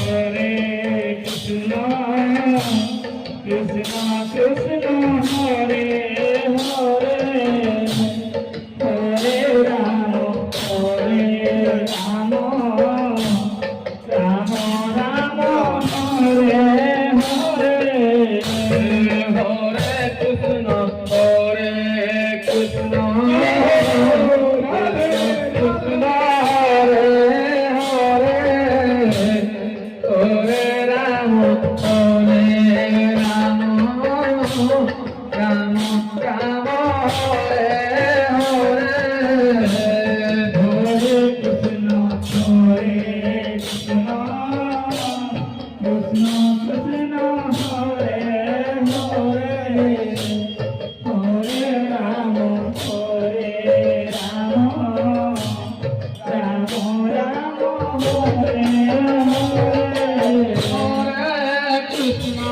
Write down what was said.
Hare Krishna, Krishna Krishna, Hare Hare, Hare Rama, Hare Rama, Rama Rama, Hare Hare, Hare Krishna, Hare Krishna, Hare Krishna, Hare Hare, Hare Rama, Hare Rama, Rama Rama, Hare Hare, Hare Krishna, Hare Krishna, Krishna Krishna, Hare Hare, Hare Rama, Hare Rama, Rama Rama, Hare Hare, Hare Krishna,